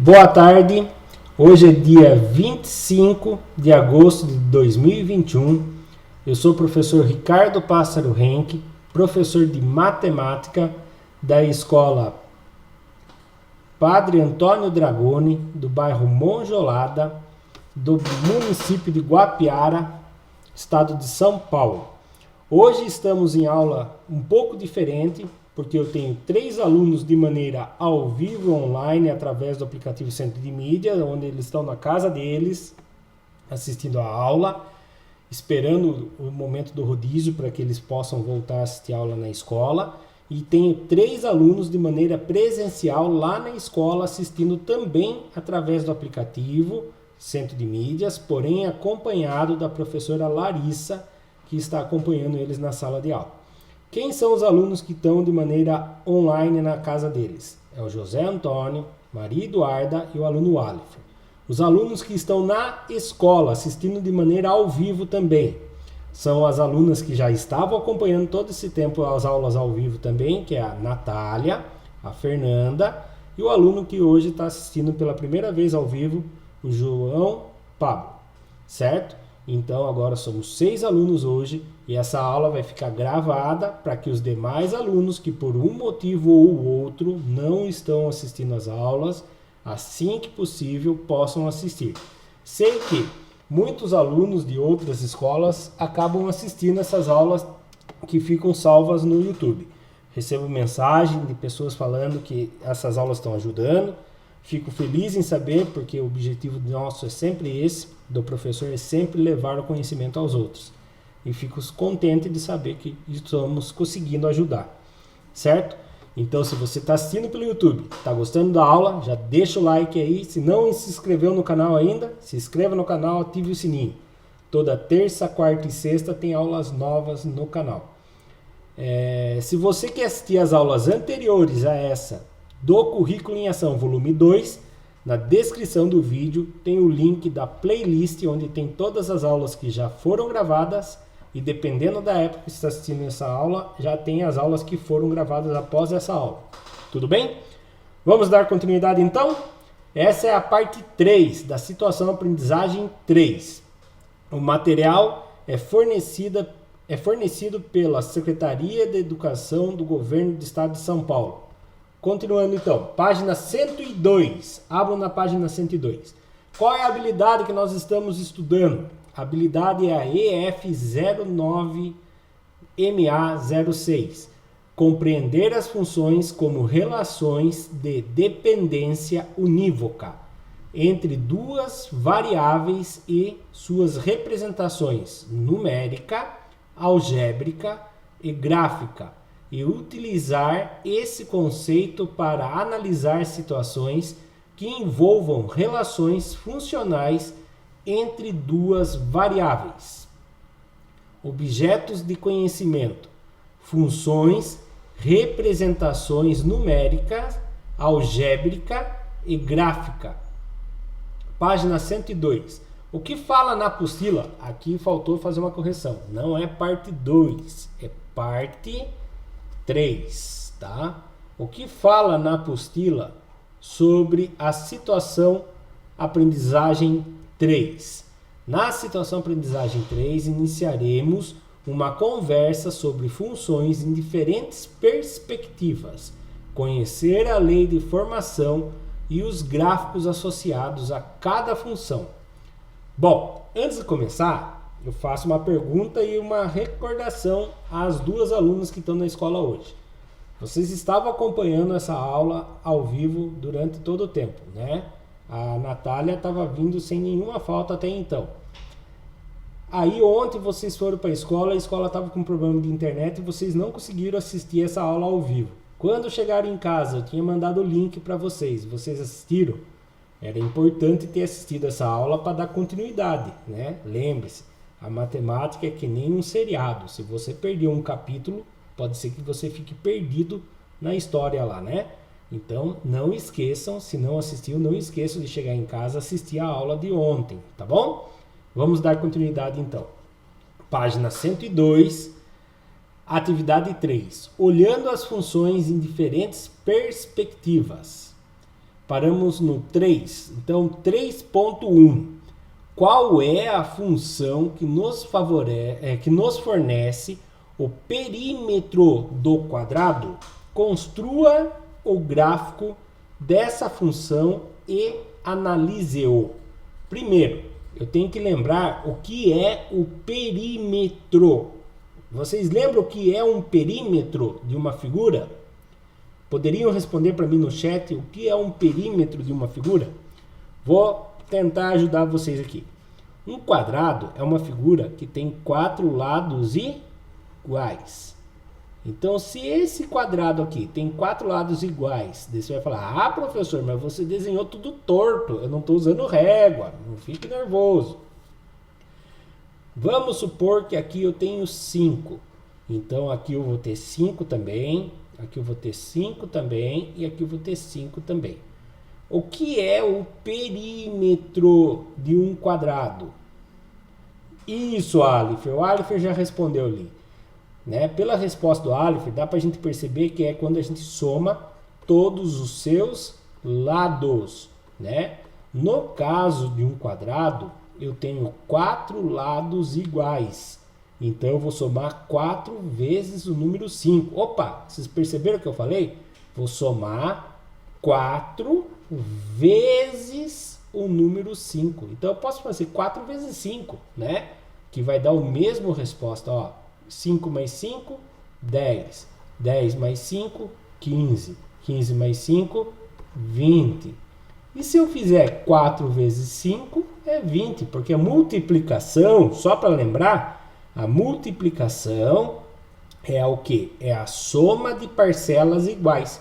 Boa tarde, hoje é dia 25 de agosto de 2021. Eu sou o professor Ricardo Pássaro Henke, professor de matemática da escola Padre Antônio Dragoni, do bairro Monjolada, do município de Guapiara, estado de São Paulo. Hoje estamos em aula um pouco diferente, porque eu tenho 3 alunos de maneira ao vivo online através do aplicativo Centro de Mídia, onde eles estão na casa deles assistindo a aula, esperando o momento do rodízio para que eles possam voltar a assistir a aula na escola. E tenho 3 alunos de maneira presencial lá na escola assistindo também através do aplicativo Centro de Mídias, porém acompanhado da professora Larissa, que está acompanhando eles na sala de aula. Quem são os alunos que estão de maneira online na casa deles? É o José Antônio, Maria Eduarda e o aluno Alifer. Os alunos que estão na escola assistindo de maneira ao vivo também são as alunas que já estavam acompanhando todo esse tempo as aulas ao vivo também, que é a Natália, a Fernanda e o aluno que hoje está assistindo pela primeira vez ao vivo, o João Pablo, certo? Então agora somos 6 alunos hoje e essa aula vai ficar gravada para que os demais alunos que por um motivo ou outro não estão assistindo às aulas, assim que possível possam assistir. Sei que muitos alunos de outras escolas acabam assistindo essas aulas que ficam salvas no YouTube. Recebo mensagem de pessoas falando que essas aulas estão ajudando. Fico feliz em saber, porque o objetivo nosso é sempre esse, do professor, é sempre levar o conhecimento aos outros. E fico contente de saber que estamos conseguindo ajudar, certo? Então, se você está assistindo pelo YouTube, está gostando da aula, já deixa o like aí. Se não se inscreveu no canal ainda, se inscreva no canal, ative o sininho. Toda terça, quarta e sexta tem aulas novas no canal. Se você quer assistir as aulas anteriores a essa, do Currículo em Ação, volume 2, na descrição do vídeo tem o link da playlist, onde tem todas as aulas que já foram gravadas, e dependendo da época que você está assistindo essa aula, já tem as aulas que foram gravadas após essa aula. Tudo bem? Vamos dar continuidade então? Essa é a parte 3 da situação aprendizagem 3. O material é fornecido pela Secretaria de Educação do Governo do Estado de São Paulo. Continuando então, página 102, abro na página 102. Qual é a habilidade que nós estamos estudando? A habilidade é a EF09MA06. Compreender as funções como relações de dependência unívoca entre duas variáveis e suas representações numérica, algébrica e gráfica, e utilizar esse conceito para analisar situações que envolvam relações funcionais entre duas variáveis. Objetos de conhecimento, funções, representações numéricas, algébrica e gráfica. Página 102. O que fala na apostila? Aqui faltou fazer uma correção. Não é parte 2, é parte 3, tá? O que fala na apostila sobre a situação aprendizagem 3? Na situação aprendizagem 3, iniciaremos uma conversa sobre funções em diferentes perspectivas, conhecer a lei de formação e os gráficos associados a cada função. Bom, antes de começar, eu faço uma pergunta e uma recordação às 2 alunas que estão na escola hoje. Vocês estavam acompanhando essa aula ao vivo durante todo o tempo, né? A Natália estava vindo sem nenhuma falta até então. Aí ontem vocês foram para a escola estava com problema de internet e vocês não conseguiram assistir essa aula ao vivo. Quando chegaram em casa, eu tinha mandado o link para vocês. Vocês assistiram? Era importante ter assistido essa aula para dar continuidade, né? Lembre-se. A matemática é que nem um seriado. Se você perdeu um capítulo, pode ser que você fique perdido na história lá, né? Então, não esqueçam, se não assistiu, não esqueçam de chegar em casa e assistir a aula de ontem, tá bom? Vamos dar continuidade então. Página 102, atividade 3. Olhando as funções em diferentes perspectivas. Paramos no 3. Então, 3.1. Qual é a função que nos fornece o perímetro do quadrado? Construa o gráfico dessa função e analise-o. Primeiro, eu tenho que lembrar o que é o perímetro. Vocês lembram o que é um perímetro de uma figura? Poderiam responder para mim no chat o que é um perímetro de uma figura? Vou tentar ajudar vocês aqui. Um quadrado é uma figura que tem 4 lados iguais. Então, se esse quadrado aqui tem 4 lados iguais, daí você vai falar, ah, professor, mas você desenhou tudo torto, eu não estou usando régua, não fique nervoso. Vamos supor que aqui eu tenho 5. Então, aqui eu vou ter 5 também, aqui eu vou ter 5 também, e aqui eu vou ter 5 também. O que é o perímetro de um quadrado? Isso, Alifer. O Alifer já respondeu ali. Né? Pela resposta do Alifer, dá para a gente perceber que é quando a gente soma todos os seus lados. Né? No caso de um quadrado, eu tenho 4 lados iguais. Então, eu vou somar 4 vezes o número 5. Opa, vocês perceberam o que eu falei? Vou somar 4 vezes o número 5. Então, eu posso fazer 4 vezes 5, né? Que vai dar o mesmo resposta, ó. 5 mais 5, 10. 10 mais 5, 15. 15 mais 5, 20. E se eu fizer 4 vezes 5, é 20. Porque a multiplicação, só para lembrar, a multiplicação é o quê? É a soma de parcelas iguais.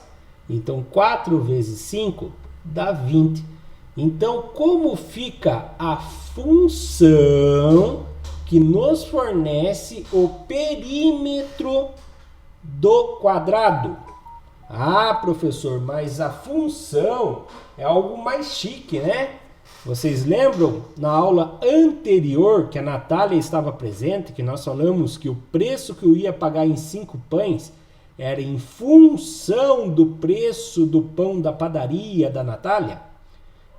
Então, 4 vezes 5 dá 20. Então, como fica a função que nos fornece o perímetro do quadrado? Ah, professor, mas a função é algo mais chique, né? Vocês lembram na aula anterior que a Natália estava presente, que nós falamos que o preço que eu ia pagar em 5 pães era em função do preço do pão da padaria da Natália?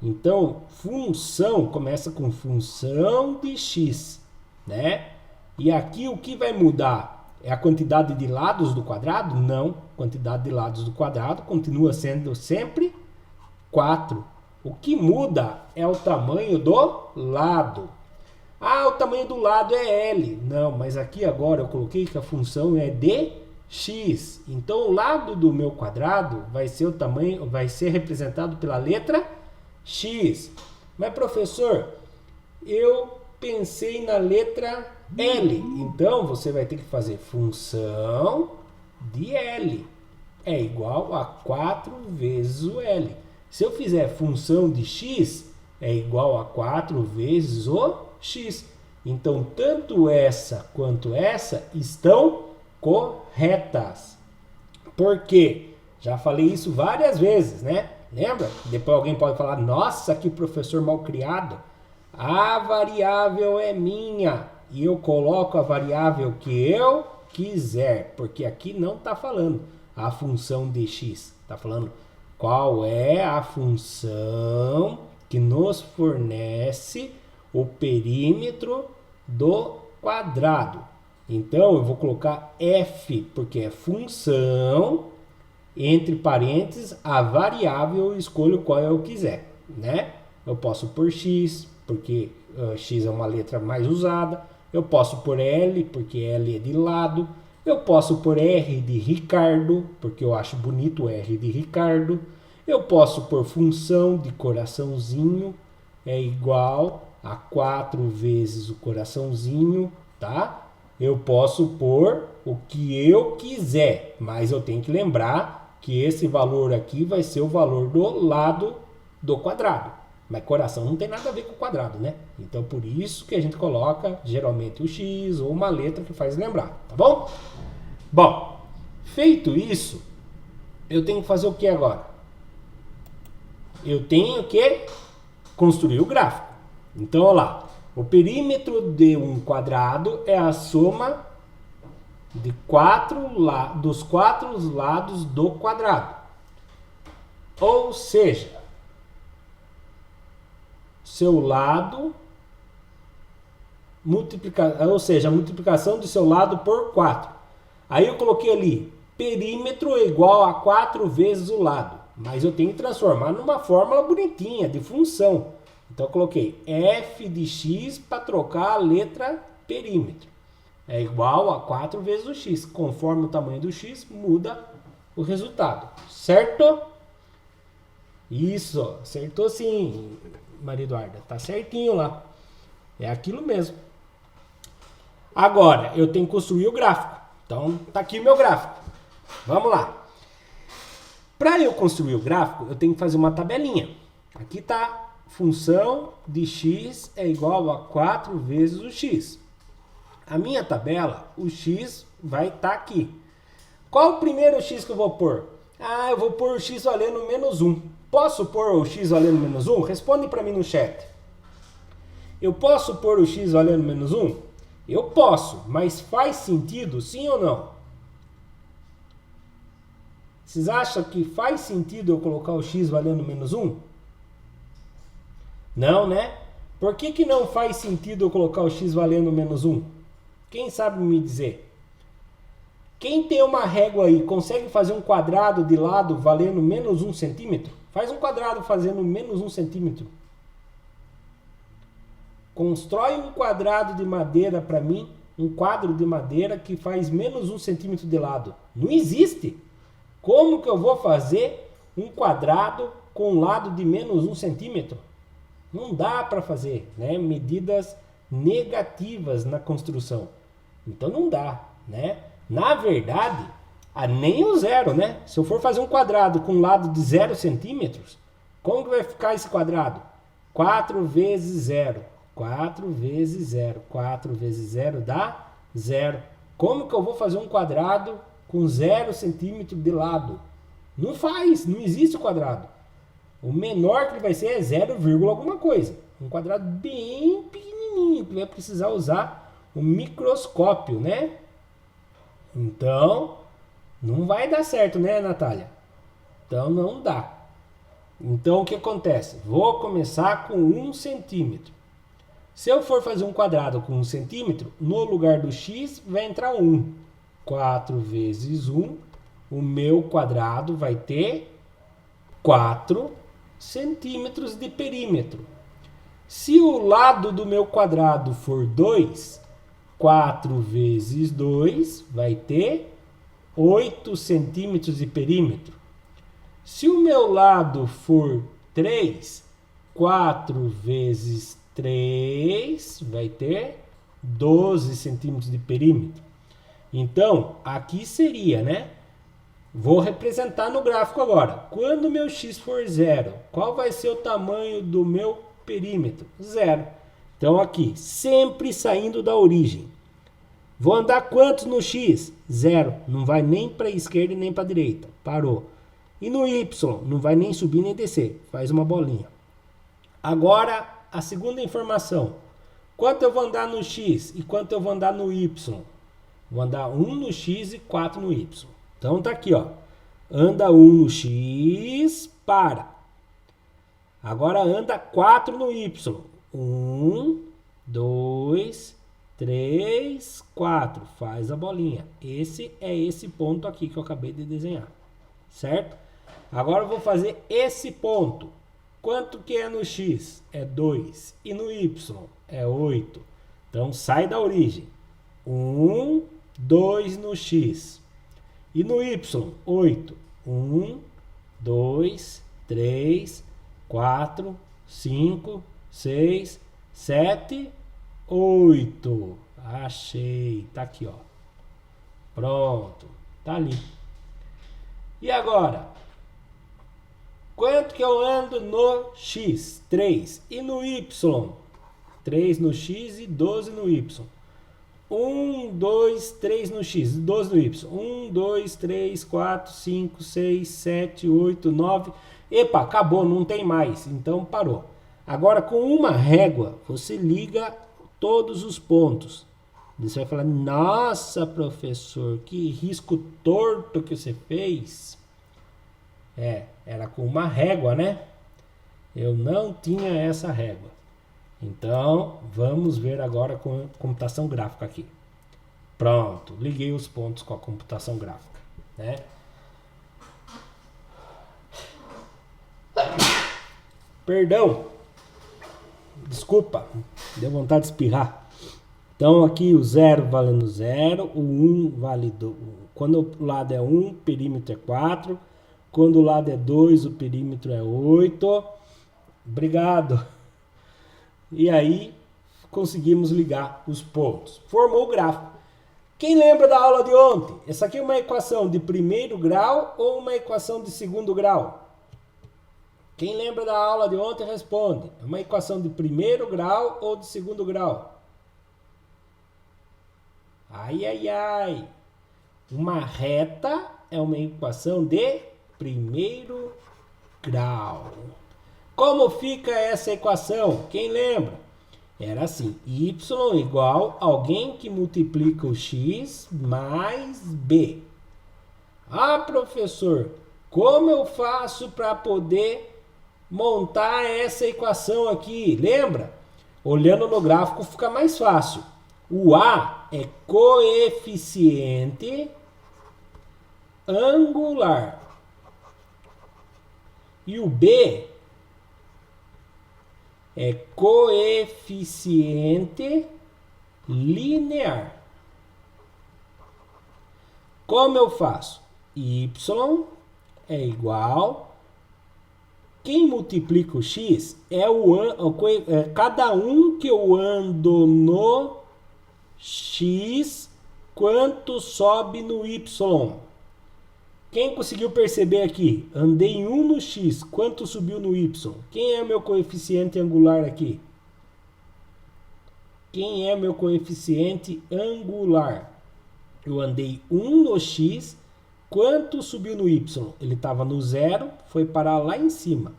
Então, função começa com função de x, né? E aqui o que vai mudar? É a quantidade de lados do quadrado? Não. A quantidade de lados do quadrado continua sendo sempre 4. O que muda é o tamanho do lado. Ah, o tamanho do lado é L. Não, mas aqui agora eu coloquei que a função é de x. Então, o lado do meu quadrado vai ser o tamanho, vai ser representado pela letra x. Mas, professor, eu pensei na letra L. Então, você vai ter que fazer função de L. É igual a 4 vezes o L. Se eu fizer função de x, é igual a 4 vezes o x. Então, tanto essa quanto essa estão corretas. Por quê? Já falei isso várias vezes, né? Lembra? Depois alguém pode falar, nossa, que professor malcriado. A variável é minha e eu coloco a variável que eu quiser, porque aqui não está falando a função de x, está falando qual é a função que nos fornece o perímetro do quadrado. Então, eu vou colocar f, porque é função, entre parênteses, a variável, eu escolho qual eu quiser, né? Eu posso pôr x, porque x é uma letra mais usada. Eu posso pôr L, porque L é de lado. Eu posso pôr R de Ricardo, porque eu acho bonito o R de Ricardo. Eu posso pôr função de coraçãozinho, é igual a 4 vezes o coraçãozinho, tá? Eu posso pôr o que eu quiser, mas eu tenho que lembrar que esse valor aqui vai ser o valor do lado do quadrado. Mas coração não tem nada a ver com quadrado, né? Então, por isso que a gente coloca, geralmente, o X ou uma letra que faz lembrar, tá bom? Bom, feito isso, eu tenho que fazer o que agora? Eu tenho que construir o gráfico. Então, olha lá. O perímetro de um quadrado é a soma de dos 4 lados do quadrado. Ou seja, seu lado, ou seja, a multiplicação do seu lado por 4. Aí eu coloquei ali, perímetro é igual a 4 vezes o lado. Mas eu tenho que transformar numa fórmula bonitinha, de função. Então eu coloquei f de x para trocar a letra perímetro. É igual a 4 vezes o x. Conforme o tamanho do x, muda o resultado. Certo? Isso, acertou sim, Maria Eduarda. Tá certinho lá. É aquilo mesmo. Agora, eu tenho que construir o gráfico. Então, tá aqui o meu gráfico. Vamos lá. Para eu construir o gráfico, eu tenho que fazer uma tabelinha. Aqui tá função de x é igual a 4 vezes o x. A minha tabela, o x vai estar aqui. Qual o primeiro x que eu vou pôr? Ah, eu vou pôr o x valendo menos 1. Posso pôr o x valendo menos 1? Responde para mim no chat. Eu posso pôr o x valendo menos 1? Eu posso, mas faz sentido sim ou não? Vocês acham que faz sentido eu colocar o x valendo menos 1? Não, né? Por que não faz sentido eu colocar o x valendo menos 1? Quem sabe me dizer? Quem tem uma régua aí, consegue fazer um quadrado de lado valendo menos 1 centímetro? Faz um quadrado fazendo menos 1 centímetro. Constrói um quadrado de madeira para mim, um quadro de madeira que faz menos 1 centímetro de lado. Não existe. Como que eu vou fazer um quadrado com lado de menos 1 centímetro? Não dá para fazer, né? Medidas negativas na construção. Então não dá, né? Na verdade, nem o zero, né? Se eu for fazer um quadrado com lado de 0 centímetros, como que vai ficar esse quadrado? 4 vezes 0. 4 vezes 0. 4 vezes 0 dá 0. Como que eu vou fazer um quadrado com 0 centímetro de lado? Não faz, não existe o quadrado. O menor que ele vai ser é 0, alguma coisa. Um quadrado bem pequenininho, que vai precisar usar o microscópio, né? Então, não vai dar certo, né, Natália? Então, não dá. Então, o que acontece? Vou começar com 1 centímetro. Se eu for fazer um quadrado com 1 centímetro, no lugar do x vai entrar 1. 4 vezes 1, o meu quadrado vai ter 4 centímetros de perímetro. Se o lado do meu quadrado for 2, 4 vezes 2 vai ter 8 centímetros de perímetro. Se o meu lado for 3, 4 vezes 3 vai ter 12 centímetros de perímetro. Então, aqui seria, né? Vou representar no gráfico agora. Quando o meu x for 0, qual vai ser o tamanho do meu perímetro? 0. Então, aqui, sempre saindo da origem. Vou andar quantos no x? 0. Não vai nem para a esquerda e nem para a direita. Parou. E no y? Não vai nem subir nem descer. Faz uma bolinha. Agora, a segunda informação. Quanto eu vou andar no x e quanto eu vou andar no y? Vou andar 1 no x e 4 no y. Então tá aqui, ó. Anda 1 no x, para. Agora anda 4 no y. 1, 2, 3, 4. Faz a bolinha. Esse é esse ponto aqui que eu acabei de desenhar. Certo? Agora eu vou fazer esse ponto. Quanto que é no x? É 2. E no y? É 8. Então sai da origem. 1, 2 no x. E no y? 8. 1, 2, 3, 4, 5, 6, 7, 8. Achei. Tá aqui, ó. Pronto. Tá ali. E agora? Quanto que eu ando no x? 3. E no y? 3 no x e 12 no y. 1, 2, 3 no x, 12 no y. 1, 2, 3, 4, 5, 6, 7, 8, 9. Epa, acabou, não tem mais. Então parou. Agora com uma régua, você liga todos os pontos. Você vai falar, nossa, professor, que risco torto que você fez. Era com uma régua, né? Eu não tinha essa régua. Então, vamos ver agora com a computação gráfica aqui. Pronto, liguei os pontos com a computação gráfica, né? Perdão, desculpa, deu vontade de espirrar. Então aqui o 0 valendo 0, o 1 vale 2. Quando o lado é 1, o perímetro é 4. Quando o lado é 2, o perímetro é 8. Obrigado. E aí conseguimos ligar os pontos. Formou o gráfico. Quem lembra da aula de ontem? Essa aqui é uma equação de primeiro grau ou uma equação de segundo grau? Quem lembra da aula de ontem responde. É uma equação de primeiro grau ou de segundo grau? Ai, ai, ai. Uma reta é uma equação de primeiro grau. Como fica essa equação? Quem lembra? Era assim, y igual a alguém que multiplica o x mais b. Ah, professor, como eu faço para poder montar essa equação aqui? Lembra? Olhando no gráfico fica mais fácil. O A é coeficiente angular. E o B é coeficiente linear. Como eu faço? Y é igual. Quem multiplica o x é cada um que eu ando no x, quanto sobe no y. Quem conseguiu perceber aqui? Andei 1 no x, quanto subiu no y? Quem é meu coeficiente angular aqui? Quem é meu coeficiente angular? Eu andei 1 no x, quanto subiu no y? Ele estava no 0, foi parar lá em cima.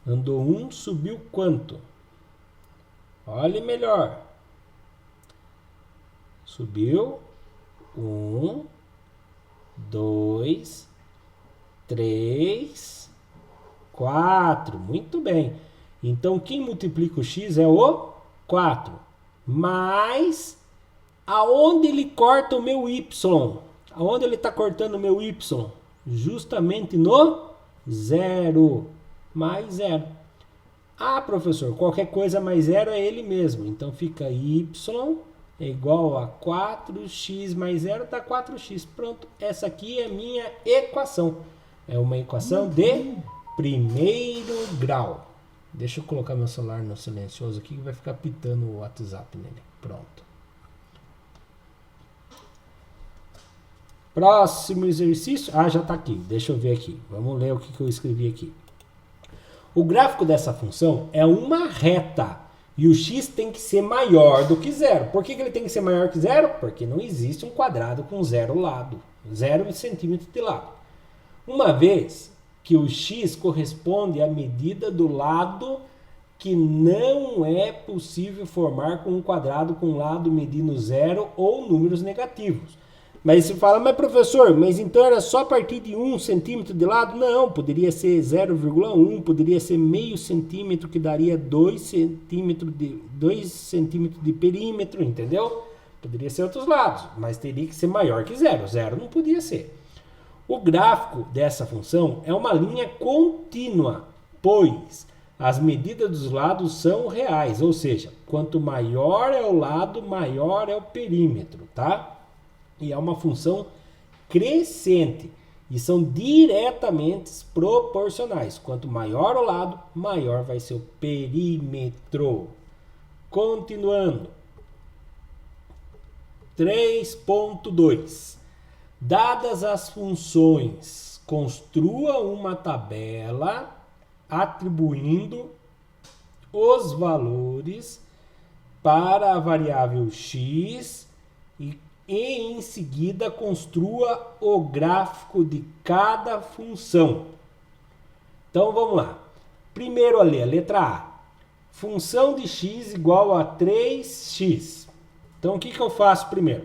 Andou 1, subiu quanto? Olhe melhor. Subiu 1, 2, 3, 4. Muito bem. Então, quem multiplica o x é o 4. Mas, aonde ele corta o meu y? Aonde ele está cortando o meu y? Justamente no 0. Mais 0. Ah, professor, qualquer coisa mais 0 é ele mesmo. Então, fica y é igual a 4x mais 0 dá 4x. Pronto, essa aqui é a minha equação. É uma equação de primeiro grau. Deixa eu colocar meu celular no silencioso aqui que vai ficar pitando o WhatsApp nele. Pronto. Próximo exercício. Ah, já está aqui. Deixa eu ver aqui. Vamos ler o que eu escrevi aqui. O gráfico dessa função é uma reta. E o x tem que ser maior do que 0. Por que ele tem que ser maior que 0? Porque não existe um quadrado com 0 lado. 0 centímetro de lado. Uma vez que o x corresponde à medida do lado que não é possível formar com um quadrado com lado medindo 0 ou números negativos. Mas você fala, mas professor, mas então era só a partir de 1 centímetro de lado? Não, poderia ser 0,1, poderia ser meio centímetro, que daria 2 centímetros de perímetro, entendeu? Poderia ser outros lados, mas teria que ser maior que 0. 0 não podia ser. O gráfico dessa função é uma linha contínua, pois as medidas dos lados são reais, ou seja, quanto maior é o lado, maior é o perímetro, tá? E é uma função crescente e são diretamente proporcionais. Quanto maior o lado, maior vai ser o perímetro. Continuando. 3.2. Dadas as funções, construa uma tabela atribuindo os valores para a variável x e em seguida construa o gráfico de cada função. Então vamos lá. Primeiro ali, a letra A. Função de x igual a 3x. Então o que eu faço primeiro?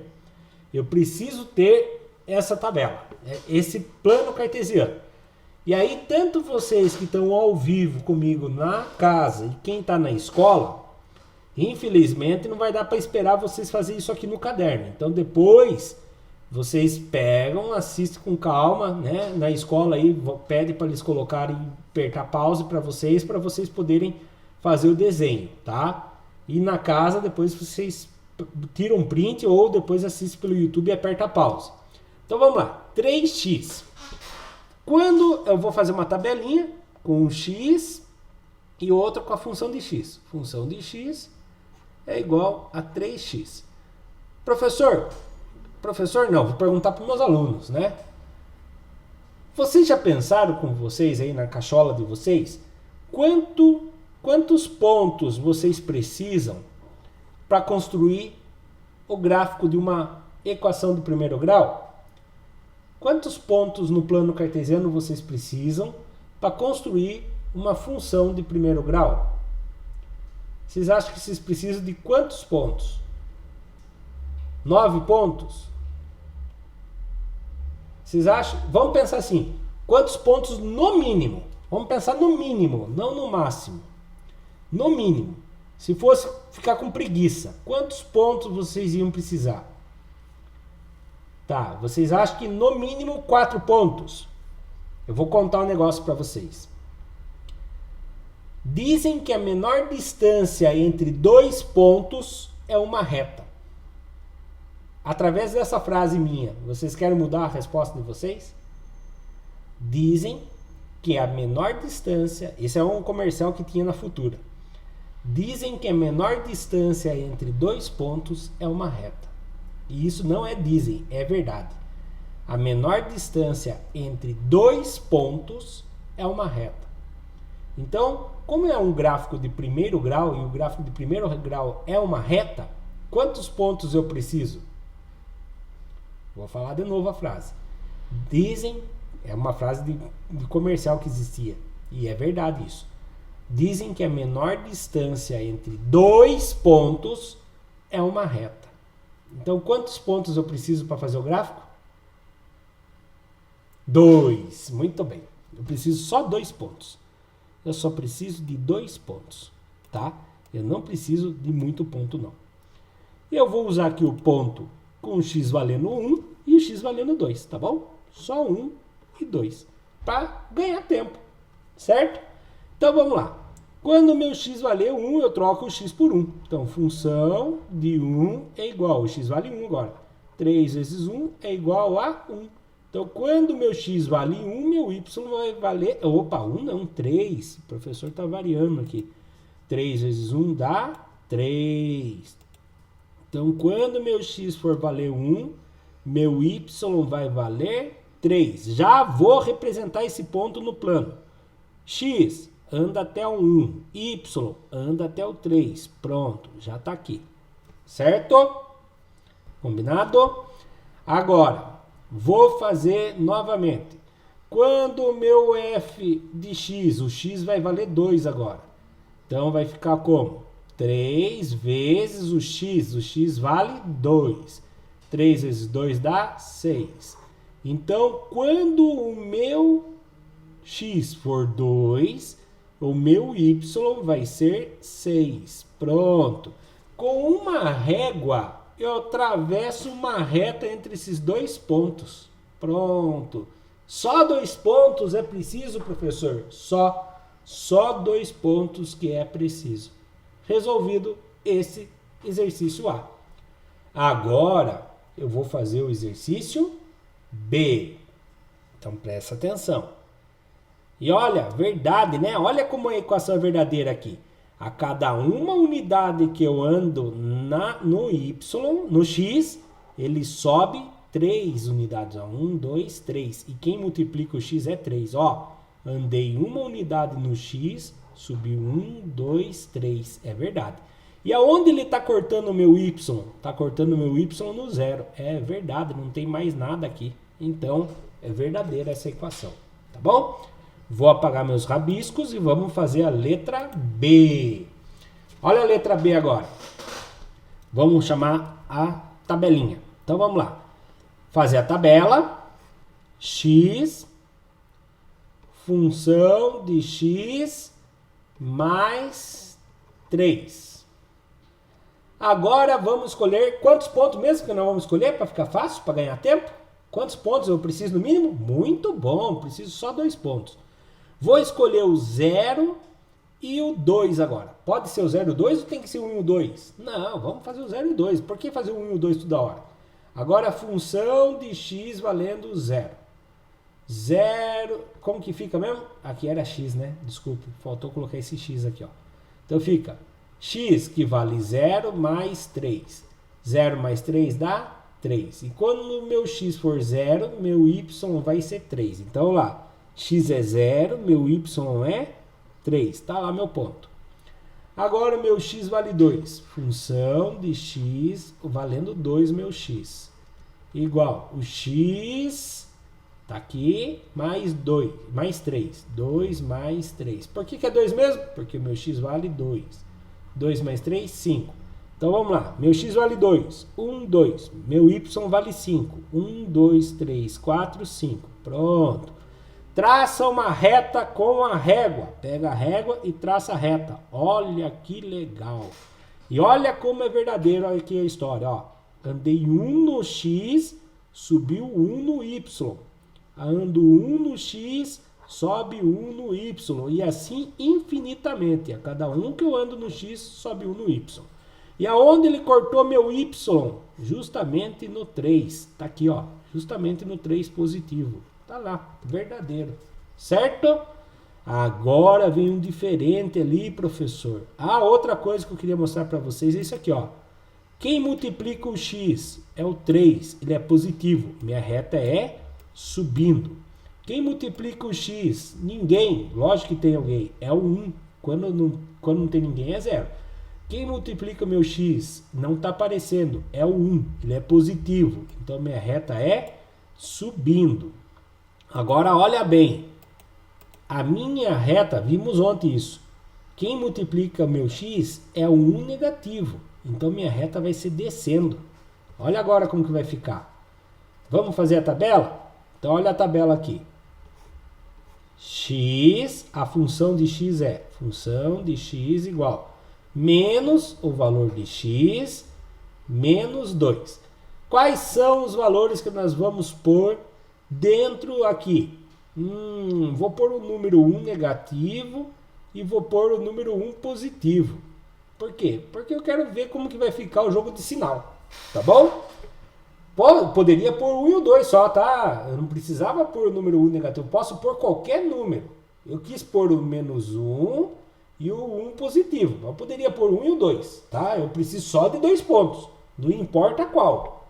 Eu preciso ter essa tabela, esse plano cartesiano. E aí, tanto vocês que estão ao vivo comigo na casa e quem está na escola, Infelizmente não vai dar para esperar vocês fazerem isso aqui no caderno. Então depois vocês pegam, assistem com calma, né? Na escola aí pede para eles colocarem, apertar pause para vocês poderem fazer o desenho, tá? E na casa depois vocês tiram um print ou depois assistem pelo YouTube e aperta pause. Então vamos lá, 3x. Quando eu vou fazer uma tabelinha com um x e outra com a função de x. Função de x é igual a 3x. Professor não, vou perguntar para os meus alunos, né? Vocês já pensaram com vocês aí na cachola de vocês quantos pontos vocês precisam para construir o gráfico de uma equação do primeiro grau? Quantos pontos no plano cartesiano vocês precisam para construir uma função de primeiro grau? Vocês acham que vocês precisam de quantos pontos? 9 pontos? Vocês acham? Vamos pensar assim, quantos pontos no mínimo? Vamos pensar no mínimo, não no máximo. No mínimo. Se fosse ficar com preguiça, quantos pontos vocês iam precisar? Tá, vocês acham que no mínimo 4 pontos? Eu vou contar um negócio para vocês. Dizem que a menor distância entre 2 pontos é uma reta. Através dessa frase minha, vocês querem mudar a resposta de vocês? Dizem que a menor distância, esse é um comercial que tinha na Futura. Dizem que a menor distância entre 2 pontos é uma reta. E isso não é dizem, é verdade. A menor distância entre 2 pontos é uma reta. Então, como é um gráfico de primeiro grau e o gráfico de primeiro grau é uma reta, quantos pontos eu preciso? Vou falar de novo a frase. Dizem, é uma frase de comercial que existia, e é verdade isso. Dizem que a menor distância entre 2 pontos é uma reta. Então, quantos pontos eu preciso para fazer o gráfico? 2. Muito bem. Eu preciso só 2 pontos. Eu só preciso de 2 pontos, tá? Eu não preciso de muito ponto, não. Eu vou usar aqui o ponto com o x valendo 1 e o x valendo 2, tá bom? Só 1 e 2, para ganhar tempo, certo? Então, vamos lá. Quando o meu x valer 1, eu troco o x por 1. Então, função de 1 é igual, o x vale 1 agora. 3 vezes 1 é igual a 1. Então, quando o meu x vale 1, meu y vai valer... Opa, 1 não, 3. O professor está variando aqui. 3 vezes 1 dá 3. Então, quando meu x for valer 1, meu y vai valer 3. Já vou representar esse ponto no plano. X anda até o 1, y anda até o 3. Pronto, já está aqui. Certo? Combinado? Agora, vou fazer novamente. Quando o meu f de x, o x vai valer 2 agora. Então, vai ficar como? 3 vezes o x vale 2. 3 vezes 2 dá 6. Então, quando o meu x for 2, o meu y vai ser 6. Pronto. Com uma régua, eu atravesso uma reta entre esses 2 pontos. Pronto. Só 2 pontos é preciso, professor? Só 2 pontos que é preciso. Resolvido esse exercício A. Agora, eu vou fazer o exercício B. Então, presta atenção. E olha, verdade, né? Olha como a equação é verdadeira aqui. A cada uma unidade que eu ando no y, no x, ele sobe 3 unidades. 1, 2, 3. E quem multiplica o x é 3. Ó, andei uma unidade no x, subiu 1, 2, 3. É verdade. E aonde ele está cortando o meu y? Está cortando o meu y no zero. É verdade, não tem mais nada aqui. Então, é verdadeira essa equação. Tá bom? Vou apagar meus rabiscos e vamos fazer a letra B. Olha a letra B agora. Vamos chamar a tabelinha. Então, vamos lá. Fazer a tabela. X, função de x mais 3. Agora vamos escolher quantos pontos mesmo que nós vamos escolher para ficar fácil, para ganhar tempo? Quantos pontos eu preciso no mínimo? Muito bom, preciso só 2 pontos. Vou escolher o 0 e o 2 agora. Pode ser o 0 e o 2 ou tem que ser o 1 e o 2? Não, vamos fazer o 0 e o 2. Por que fazer o 1 e o 2 toda hora? Agora a função de x valendo 0. 0, como que fica mesmo? Aqui era x, né? Desculpe, faltou colocar esse x aqui, ó. Então fica x que vale 0 mais 3. 0 mais 3 dá 3. E quando o meu x for 0, meu y vai ser 3. Então lá, x é 0, meu y é 3. Está lá meu ponto. Agora meu x vale 2. Função de x valendo 2 meu x. Igual o x, tá aqui, mais 2, mais 3. 2 mais 3. Por que é 2 mesmo? Porque o meu x vale 2. 2 mais 3, 5. Então vamos lá. Meu x vale 2. 1, 2. Meu y vale 5. 1, 2, 3, 4, 5. Pronto. Traça uma reta com a régua. Pega a régua e traça a reta. Olha que legal. E olha como é verdadeiro aqui a história. Ó. Andei 1 no x, subiu 1 no y. Ando 1 no x, sobe 1 no y. E assim infinitamente. A cada um que eu ando no x, sobe 1 no y. E aonde ele cortou meu y? Justamente no 3. Tá aqui, ó. Justamente no 3 positivo. Tá lá, verdadeiro. Certo? Agora vem um diferente ali, professor. Ah, outra coisa que eu queria mostrar para vocês é isso aqui, ó. Quem multiplica o x é o 3, ele é positivo. Minha reta é subindo. Quem multiplica o x? Ninguém. Lógico que tem alguém. É o 1. Quando não tem ninguém, é 0. Quem multiplica meu x? Não está aparecendo. É o 1. Ele é positivo. Então, minha reta é subindo. Agora, olha bem. A minha reta, vimos ontem isso. Quem multiplica meu x é o 1 negativo. Então, minha reta vai ser descendo. Olha agora como que vai ficar. Vamos fazer a tabela? Então, olha a tabela aqui. X, a função de x é função de x igual menos o valor de x menos 2. Quais são os valores que nós vamos pôr dentro aqui? Vou pôr o número 1 negativo e vou pôr o número 1 positivo. Por quê? Porque eu quero ver como que vai ficar o jogo de sinal. Tá bom? Poderia pôr o 1 e o 2 só, tá? Eu não precisava pôr o número 1 negativo. Posso pôr qualquer número. Eu quis pôr o menos 1 e o 1 positivo. Eu poderia pôr o 1 e o 2, tá? Eu preciso só de 2 pontos. Não importa qual.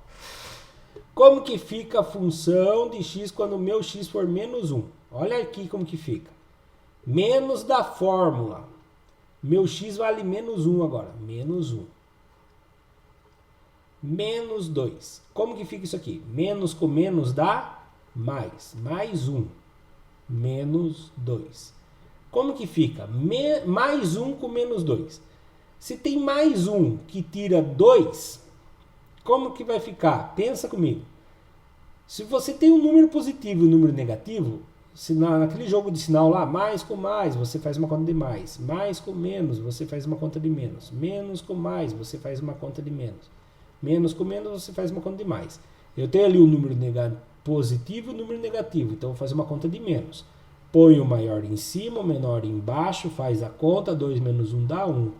Como que fica a função de x quando o meu x for menos 1? Olha aqui como que fica. Menos da fórmula. Meu x vale menos 1 agora. Menos 1. Menos 2. Como que fica isso aqui? Menos com menos dá mais. Mais 1. Menos 2. Como que fica? Mais 1 com menos 2. Se tem mais 1 que tira 2, como que vai ficar? Pensa comigo. Se você tem um número positivo e um número negativo, se naquele jogo de sinal lá, mais com mais, você faz uma conta de mais. Mais com menos, você faz uma conta de menos. Menos com mais, você faz uma conta de menos. Menos com menos, você faz uma conta de mais. Eu tenho ali o número positivo e o número negativo, então eu vou fazer uma conta de menos. Põe o maior em cima, o menor embaixo, faz a conta, 2 menos 1 dá 1.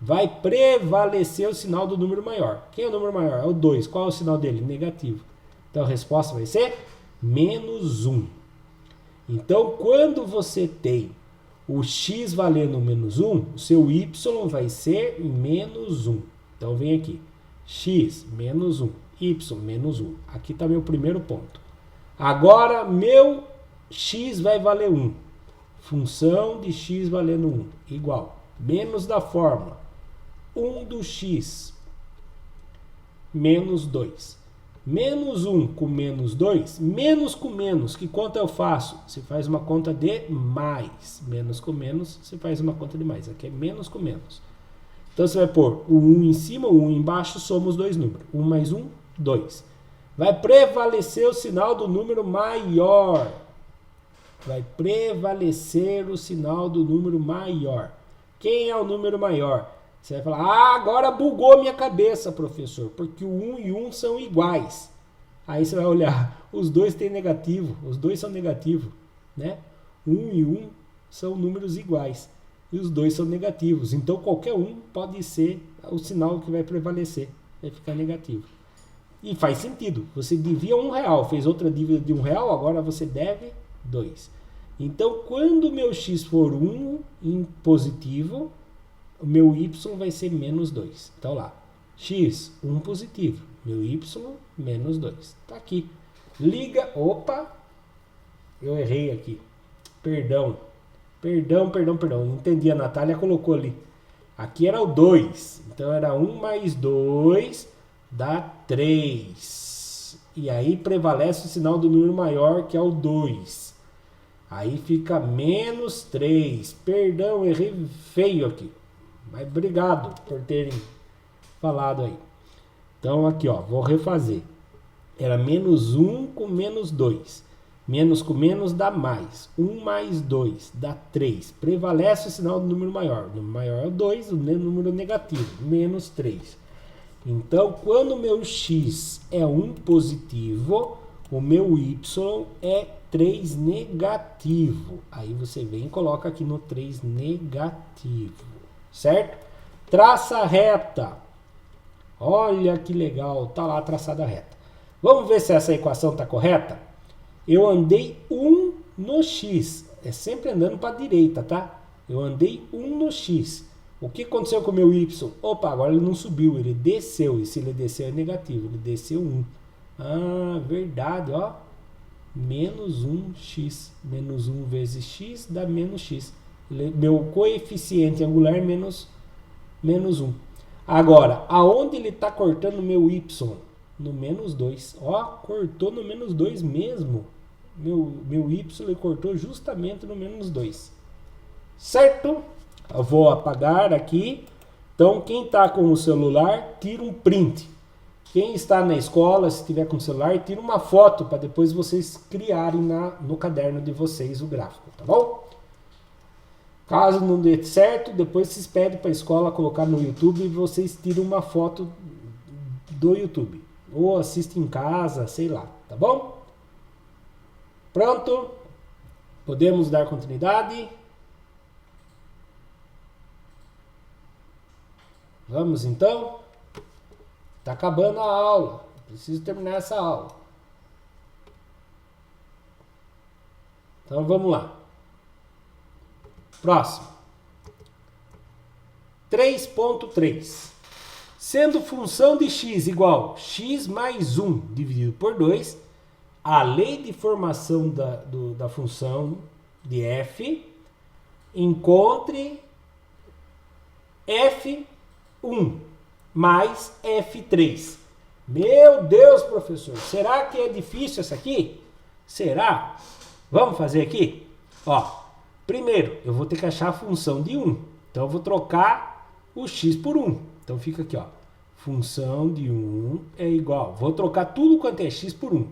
Vai prevalecer o sinal do número maior. Quem é o número maior? É o 2. Qual é o sinal dele? Negativo. Então a resposta vai ser menos 1. Então quando você tem o x valendo menos 1, o seu y vai ser menos 1. Então vem aqui. X menos 1, y menos 1. Aqui está meu primeiro ponto. Agora meu x vai valer 1. Função de x valendo 1. Igual. Menos da fórmula. 1 do x. Menos 2. Menos 1 com menos 2. Menos com menos. Que conta eu faço? Você faz uma conta de mais. Menos com menos. Você faz uma conta de mais. Aqui é menos com menos. Então você vai pôr o 1 em cima, o 1 embaixo. Soma os dois números. 1 mais 1, 2. Vai prevalecer o sinal do número maior. Vai prevalecer o sinal do número maior. Quem é o número maior? Você vai falar, agora bugou a minha cabeça, professor, porque o 1 e 1 são iguais. Aí você vai olhar, os dois têm negativo, os dois são negativos, né? 1 e 1 são números iguais e os dois são negativos. Então qualquer um pode ser o sinal que vai prevalecer, vai ficar negativo. E faz sentido, você devia R$1, fez outra dívida de R$1, agora você deve 2. Então quando o meu x for 1 em positivo, o meu y vai ser menos 2. Então lá, x, 1 positivo, meu y, menos 2. Tá aqui. Liga, opa, eu errei aqui. Perdão. Entendi, a Natália colocou ali. Aqui era o 2. Então era 1 mais 2 dá 3. E aí prevalece o sinal do número maior, que é o 2. Aí fica menos 3. Perdão, errei feio aqui. Mas obrigado por terem falado aí. Então aqui, ó, vou refazer. Era menos 1 com menos 2. Menos com menos dá mais. 1 mais 2 dá 3. Prevalece o sinal do número maior. O número maior é o 2, o número negativo, menos 3. Então, quando o meu x é 1 positivo, o meu y é 3 negativo. Aí você vem e coloca aqui no 3 negativo. Certo? Traça reta. Olha que legal, tá lá traçada a reta. Vamos ver se essa equação está correta? Eu andei 1 no x. É sempre andando para a direita, tá? Eu andei 1 no x. O que aconteceu com o meu y? Opa, agora ele não subiu, ele desceu. E se ele desceu é negativo, ele desceu 1. Ah, verdade, ó. Menos 1x. Menos 1 vezes x dá menos x. Meu coeficiente angular é menos 1. Agora, aonde ele está cortando o meu y? No menos 2. Ó, cortou no menos 2 mesmo. Meu y ele cortou justamente no menos 2. Certo? Eu vou apagar aqui. Então, quem está com o celular, tira um print. Quem está na escola, se tiver com o celular, tira uma foto para depois vocês criarem no caderno de vocês o gráfico, tá bom? Caso não dê certo, depois vocês pedem para a escola colocar no YouTube e vocês tiram uma foto do YouTube. Ou assistem em casa, sei lá, tá bom? Pronto? Podemos dar continuidade? Vamos então? Tá acabando a aula. Preciso terminar essa aula. Então vamos lá. Próximo. 3.3. Sendo função de x igual x mais 1 dividido por 2, a lei de formação da função de f, encontre f1 mais f3. Meu Deus, professor, será que é difícil essa aqui? Será? Vamos fazer aqui? Ó, primeiro, eu vou ter que achar a função de 1. Então, eu vou trocar o x por 1. Então, fica aqui, ó. Função de 1 é igual. Vou trocar tudo quanto é x por 1.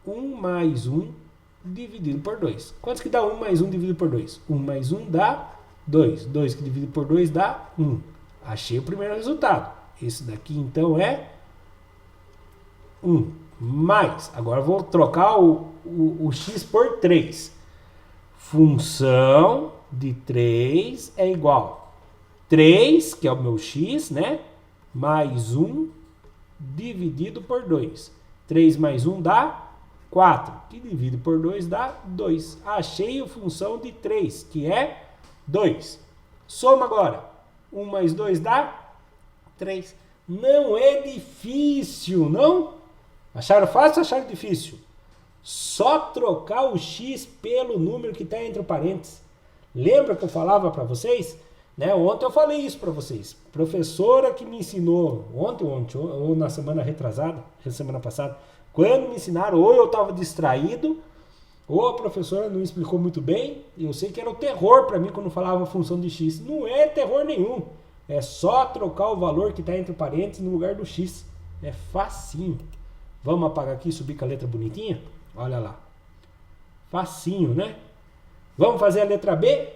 1 mais 1 dividido por 2. Quanto que dá 1 mais 1 dividido por 2? 1 mais 1 dá 2. 2 que divide por 2 dá 1. Achei o primeiro resultado. Esse daqui, então, é 1. Mais. Agora, eu vou trocar o x por 3. Função de 3 é igual 3, que é o meu x, né? Mais 1 dividido por 2. 3 mais 1 dá 4, que divide por 2 dá 2. Achei a função de 3, que é 2. Soma agora. 1 mais 2 dá 3. Não é difícil, não? Acharam fácil ou acharam difícil? Só trocar o x pelo número que está entre os parênteses. Lembra que eu falava para vocês? Né? Ontem eu falei isso para vocês. Professora que me ensinou, ontem ou na semana retrasada, semana passada, quando me ensinaram, ou eu estava distraído, ou a professora não explicou muito bem. Eu sei que era o terror para mim quando falava função de x. Não é terror nenhum. É só trocar o valor que está entre parênteses no lugar do x. É facinho. Vamos apagar aqui e subir com a letra bonitinha? Olha lá. Facinho, né? Vamos fazer a letra B?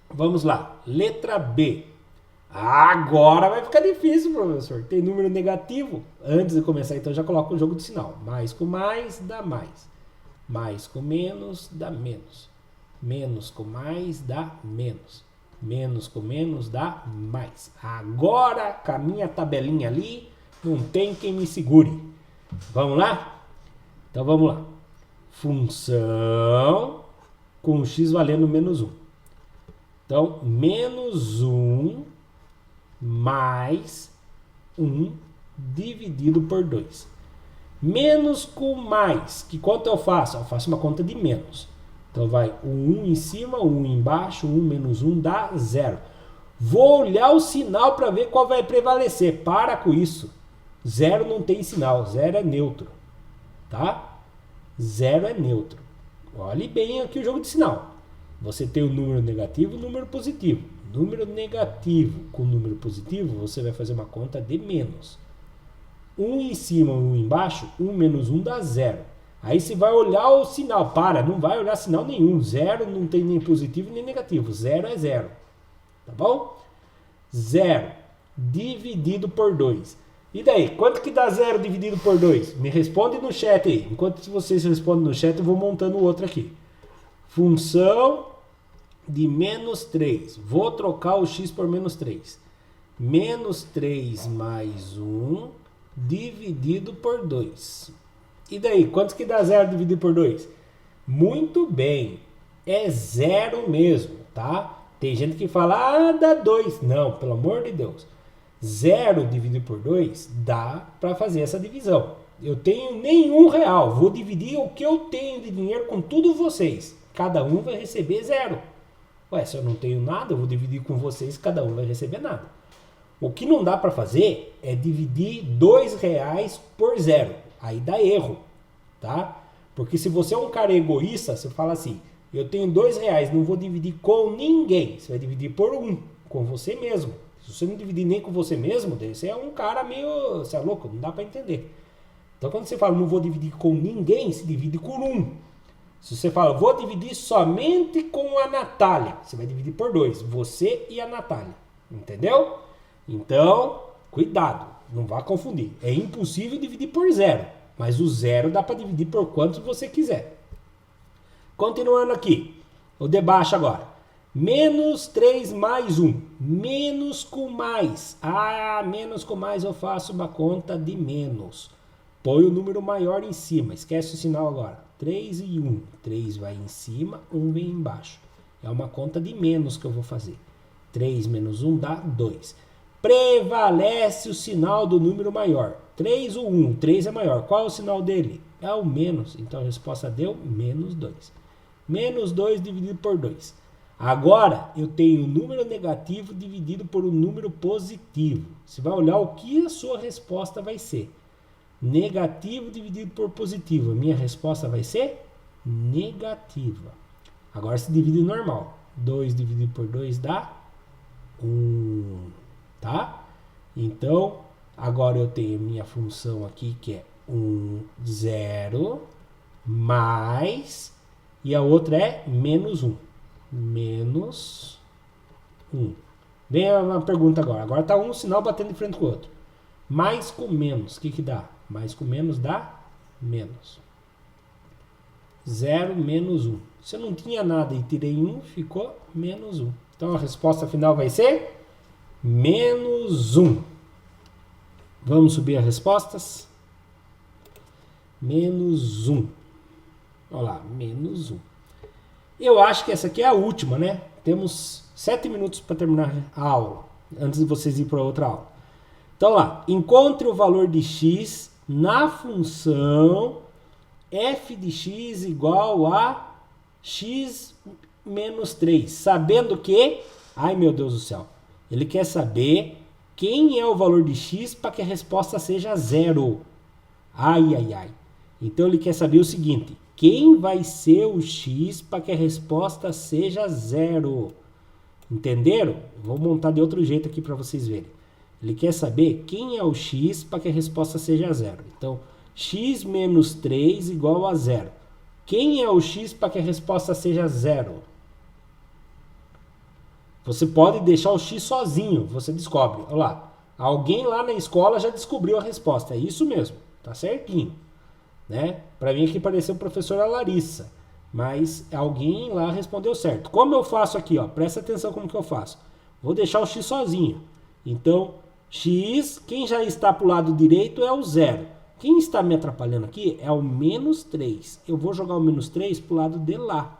Vamos lá. Letra B. Agora vai ficar difícil, professor. Tem número negativo. Antes de começar, então, já coloca o jogo de sinal. Mais com mais dá mais. Mais com menos dá menos. Menos com mais dá menos. Menos com menos dá mais. Agora, com a minha tabelinha ali, não tem quem me segure. Vamos lá? Então, vamos lá. Função com x valendo menos 1. Então, menos 1 mais 1 dividido por 2. Menos com mais. Que conta eu faço? Eu faço uma conta de menos. Então vai o 1 em cima, 1 embaixo, 1 menos 1 dá 0. Vou olhar o sinal para ver qual vai prevalecer. Para com isso. 0 não tem sinal, 0 é neutro. Tá? 0 é neutro. Olhe bem aqui o jogo de sinal. Você tem o número negativo e o número positivo. Número negativo com número positivo, você vai fazer uma conta de menos. 1 em cima, 1 embaixo, 1 menos 1 dá 0. Aí você vai olhar o sinal. Não vai olhar sinal nenhum. 0 não tem nem positivo nem negativo. 0 é 0. Tá bom? 0 dividido por 2. E daí? Quanto que dá 0 dividido por 2? Me responde no chat aí. Enquanto vocês respondem no chat, eu vou montando o outro aqui. Função de menos 3. Vou trocar o x por menos 3. Menos 3 mais 1 dividido por 2. E daí? Quanto que dá 0 dividido por 2? Muito bem. É 0 mesmo, tá? Tem gente que fala, dá 2. Não, pelo amor de Deus. 0 dividido por 2 dá para fazer essa divisão. Eu tenho nenhum real. Vou dividir o que eu tenho de dinheiro com todos vocês. Cada um vai receber 0. Ué, se eu não tenho nada, eu vou dividir com vocês, cada um vai receber nada. O que não dá para fazer é dividir R$2 por 0. Aí dá erro, tá? Porque se você é um cara egoísta, você fala assim, eu tenho R$2, não vou dividir com ninguém. Você vai dividir por 1, com você mesmo. Se você não dividir nem com você mesmo, você é um cara meio... Você é louco, não dá para entender. Então quando você fala, não vou dividir com ninguém, se divide por 1. Se você fala, vou dividir somente com a Natália, você vai dividir por 2, você e a Natália, entendeu? Então, cuidado, não vá confundir. É impossível dividir por 0, mas o 0 dá para dividir por quantos você quiser. Continuando aqui, o de baixo agora. Menos 3 mais 1, menos com mais. Menos com mais eu faço uma conta de menos. Põe o número maior em cima, esquece o sinal agora. 3 e 1. 3 vai em cima, 1 vem embaixo. É uma conta de menos que eu vou fazer. 3 menos 1 dá 2. Prevalece o sinal do número maior. 3 ou 1? 3 é maior. Qual é o sinal dele? É o menos. Então a resposta deu menos 2. Menos 2 dividido por 2. Agora eu tenho o número negativo dividido por um número positivo. Você vai olhar o que a sua resposta vai ser. Negativo dividido por positivo. A minha resposta vai ser negativa. Agora se divide normal. 2 dividido por 2 dá 1. Tá? Então, agora eu tenho minha função aqui que é 0 mais... E a outra é menos 1. Menos 1. Vem uma pergunta agora. Agora está um sinal batendo de frente com o outro. Mais com menos, o que dá? Mais com menos dá menos. 0 menos 1. Se eu não tinha nada e tirei 1, ficou menos 1. Então a resposta final vai ser menos 1. Vamos subir as respostas. Menos 1. Olha lá, menos 1. Eu acho que essa aqui é a última, né? Temos 7 minutos para terminar a aula, antes de vocês irem para outra aula. Então lá, encontre o valor de x na função f de x igual a x menos 3. Sabendo que, ai meu Deus do céu, ele quer saber quem é o valor de x para que a resposta seja 0. Ai, ai, ai. Então ele quer saber o seguinte, quem vai ser o x para que a resposta seja 0? Entenderam? Vou montar de outro jeito aqui para vocês verem. Ele quer saber quem é o x para que a resposta seja 0. Então, x menos 3 igual a 0. Quem é o x para que a resposta seja 0? Você pode deixar o x sozinho, você descobre. Olha lá, alguém lá na escola já descobriu a resposta. É isso mesmo, tá certinho. Né? Para mim aqui pareceu a professora Larissa, mas alguém lá respondeu certo. Como eu faço aqui? Ó, presta atenção como que eu faço. Vou deixar o x sozinho. Então, x, quem já está para o lado direito é o 0. Quem está me atrapalhando aqui é o menos 3. Eu vou jogar o menos 3 para o lado de lá.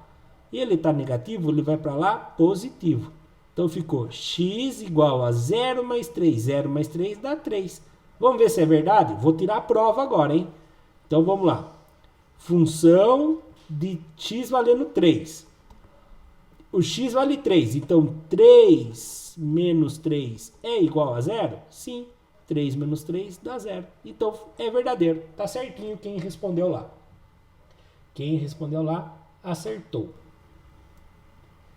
E ele está negativo, ele vai para lá positivo. Então ficou x igual a 0 mais 3. 0 mais 3 dá 3. Vamos ver se é verdade? Vou tirar a prova agora, hein? Então vamos lá. Função de x valendo 3. O x vale 3. Então 3 menos 3 é igual a 0? Sim. 3 menos 3 dá 0. Então é verdadeiro. Tá certinho quem respondeu lá. Quem respondeu lá acertou.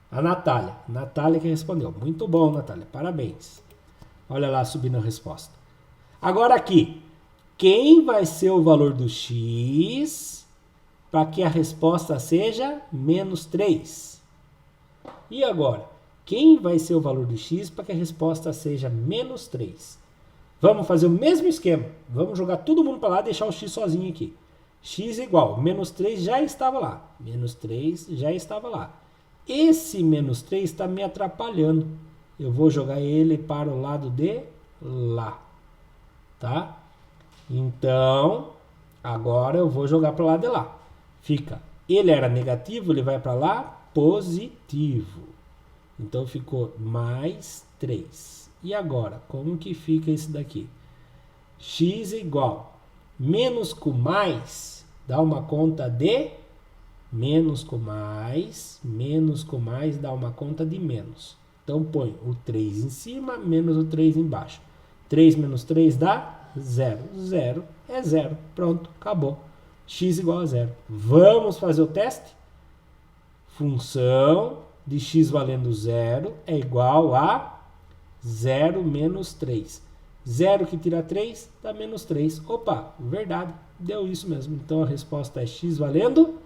A Natália. Natália que respondeu. Muito bom, Natália. Parabéns. Olha lá subindo a resposta. Agora aqui. Quem vai ser o valor do x para que a resposta seja menos 3? E agora? Quem vai ser o valor do x para que a resposta seja menos 3? Vamos fazer o mesmo esquema. Vamos jogar todo mundo para lá e deixar o x sozinho aqui. X igual, menos 3 já estava lá. Menos 3 já estava lá. Esse menos 3 está me atrapalhando. Eu vou jogar ele para o lado de lá. Tá? Então, agora eu vou jogar para o lado de lá. Fica, ele era negativo, ele vai para lá, positivo. Então ficou mais 3. E agora, como que fica isso daqui? X igual, menos com mais, dá uma conta de menos com mais dá uma conta de menos. Então põe o 3 em cima, menos o 3 embaixo. 3 menos 3 dá 0. 0 é 0. Pronto, acabou. X igual a 0. Vamos fazer o teste? Função de x valendo 0 é igual a 0 menos 3. 0 que tira 3 dá menos 3. Opa, verdade. Deu isso mesmo. Então a resposta é x valendo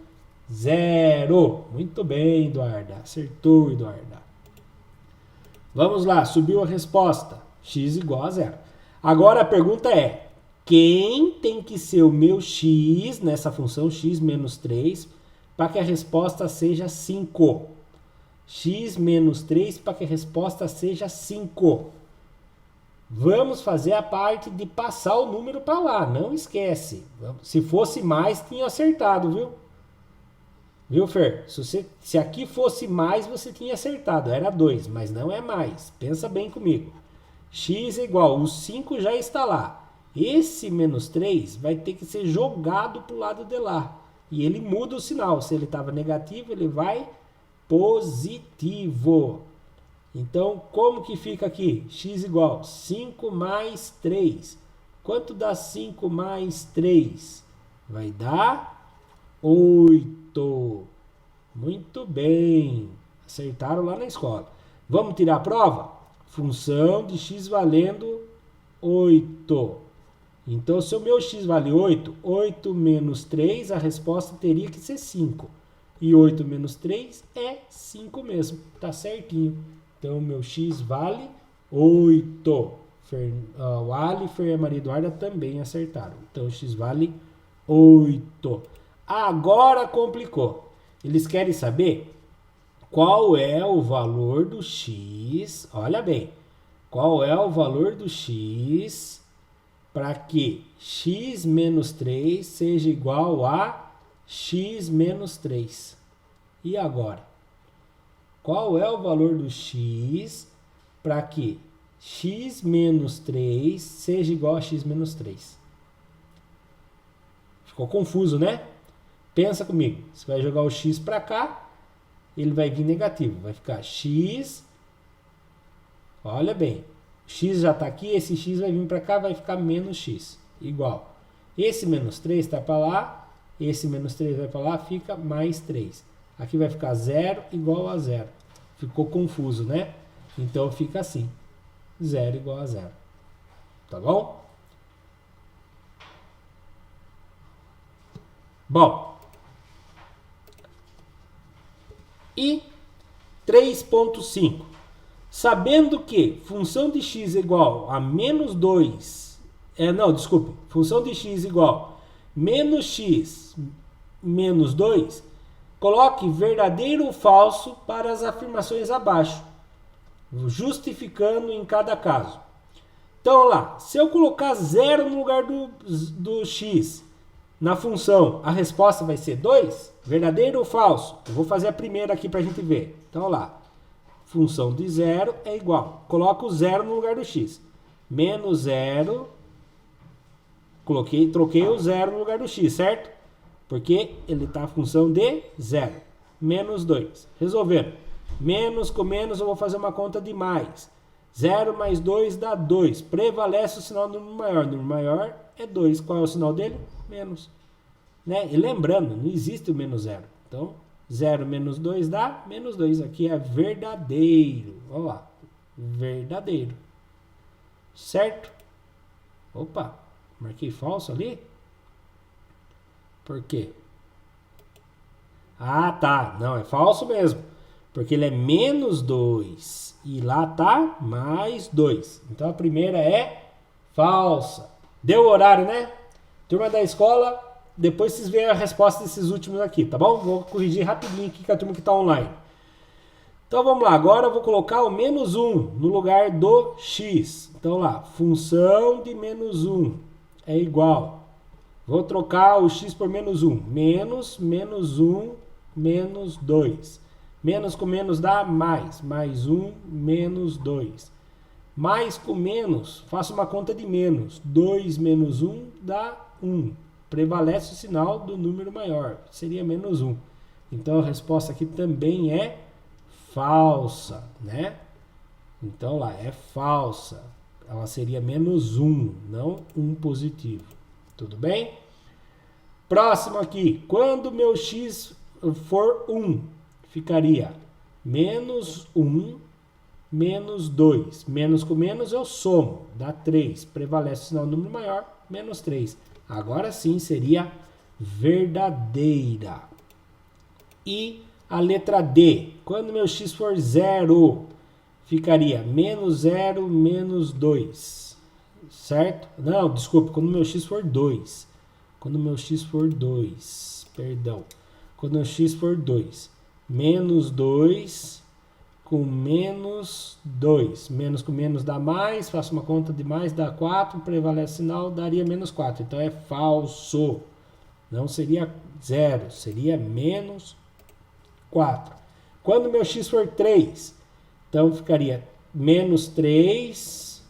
0. Muito bem, Eduarda. Acertou, Eduarda. Vamos lá, subiu a resposta. X igual a 0. Agora a pergunta é, quem tem que ser o meu x nessa função x menos 3 para que a resposta seja 5? X menos 3 para que a resposta seja 5. Vamos fazer a parte de passar o número para lá, não esquece. Se fosse mais, tinha acertado, viu? Viu, Fer? Se aqui fosse mais, você tinha acertado. Era 2, mas não é mais. Pensa bem comigo. X é igual, o 5 já está lá. Esse menos 3 vai ter que ser jogado para o lado de lá. E ele muda o sinal. Se ele estava negativo, ele vai positivo. Então, como que fica aqui? X igual 5 mais 3. Quanto dá 5 mais 3? Vai dar 8. Muito bem. Acertaram lá na escola. Vamos tirar a prova? Função de x valendo 8. Então, se o meu x vale 8, 8 menos 3, a resposta teria que ser 5. E 8 menos 3 é 5 mesmo. Tá certinho. Então, o meu x vale 8. O Ali, Fer e a Maria Eduarda também acertaram. Então, o x vale 8. Agora complicou. Eles querem saber qual é o valor do x. Olha bem. Qual é o valor do x para que x menos 3 seja igual a x menos 3? E agora? Qual é o valor do x para que x menos 3 seja igual a x menos 3? Ficou confuso, né? Pensa comigo. Você vai jogar o x para cá, ele vai vir negativo. Vai ficar x. Olha bem. X já está aqui, esse x vai vir para cá, vai ficar menos x. Igual. Esse menos 3 está para lá, esse menos 3 vai para lá, fica mais 3. Aqui vai ficar 0 igual a 0. Ficou confuso, né? Então fica assim. 0 igual a 0. Tá bom? Bom. E 3.5. Sabendo que função de x é igual a menos 2, função de x igual a menos x menos 2, coloque verdadeiro ou falso para as afirmações abaixo, justificando em cada caso. Então, lá, se eu colocar 0 no lugar do x na função, a resposta vai ser 2? Verdadeiro ou falso? Eu vou fazer a primeira aqui para a gente ver. Então, lá, função de 0 é igual. Coloco o 0 no lugar do x. Menos 0, troquei o 0 no lugar do x, certo? Porque ele está a função de 0. Menos 2. Resolvendo. Menos com menos eu vou fazer uma conta de mais. 0 mais 2 dá 2. Prevalece o sinal do número maior. O número maior é 2. Qual é o sinal dele? Menos. Né? E lembrando, não existe o menos 0. Então, 0 menos 2 dá menos 2. Aqui é verdadeiro. Olha lá. Verdadeiro. Certo? Opa, marquei falso ali? Por quê? Ah, tá. Não, é falso mesmo. Porque ele é menos 2. E lá tá mais 2. Então a primeira é falsa. Deu o horário, né? Turma da escola, depois vocês veem a resposta desses últimos aqui, tá bom? Vou corrigir rapidinho aqui com a turma que tá online. Então vamos lá. Agora eu vou colocar o menos 1 no lugar do x. Então lá, função de menos 1 é igual. Vou trocar o x por menos 1. Menos 1, menos 2. Menos com menos dá mais. Mais 1, menos 2. Mais com menos, faço uma conta de menos. 2 menos 1 dá 1. Prevalece o sinal do número maior. Seria menos 1. Então a resposta aqui também é falsa, né? Então lá, é falsa. Ela seria menos 1, não 1 positivo. Tudo bem? Próximo aqui. Quando meu x for 1, ficaria menos 1, menos 2. Menos com menos eu somo, dá 3. Prevalece o sinal do número maior, menos 3. Agora sim seria verdadeira. E a letra D. Quando meu x for 0, ficaria menos 0, menos 2. Certo? Não, desculpa, quando meu x for 2. Quando meu x for 2, perdão. Quando meu x for 2, menos 2 com menos 2. Menos com menos dá mais, faço uma conta de mais, dá 4, prevalece o sinal, daria menos 4. Então é falso. Não seria 0, seria menos 4. Quando meu x for 3, então ficaria menos 3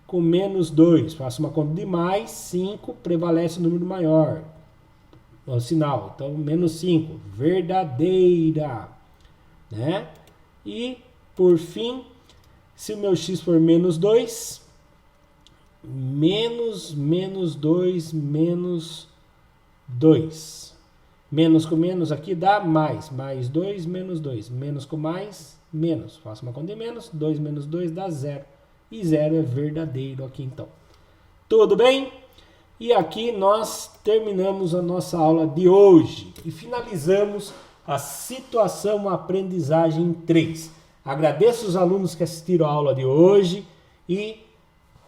com menos 2. Faço uma conta de mais, 5, prevalece o número maior. O sinal. Então, menos 5. Verdadeira. Né? E, por fim, se o meu x for menos 2, menos 2, menos 2. Menos com menos aqui dá mais. Mais 2, menos 2. Menos com mais, menos. Faço uma conta de menos. 2 menos 2 dá 0. E 0 é verdadeiro aqui então. Tudo bem? E aqui nós terminamos a nossa aula de hoje. E finalizamos a situação aprendizagem 3. Agradeço os alunos que assistiram a aula de hoje. E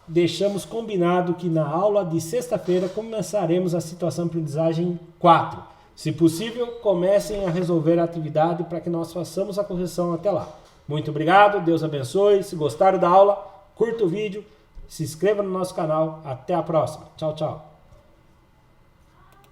deixamos combinado que na aula de sexta-feira começaremos a situação aprendizagem 4. Se possível, comecem a resolver a atividade para que nós façamos a correção até lá. Muito obrigado, Deus abençoe. Se gostaram da aula, curta o vídeo, se inscreva no nosso canal. Até a próxima. Tchau, tchau.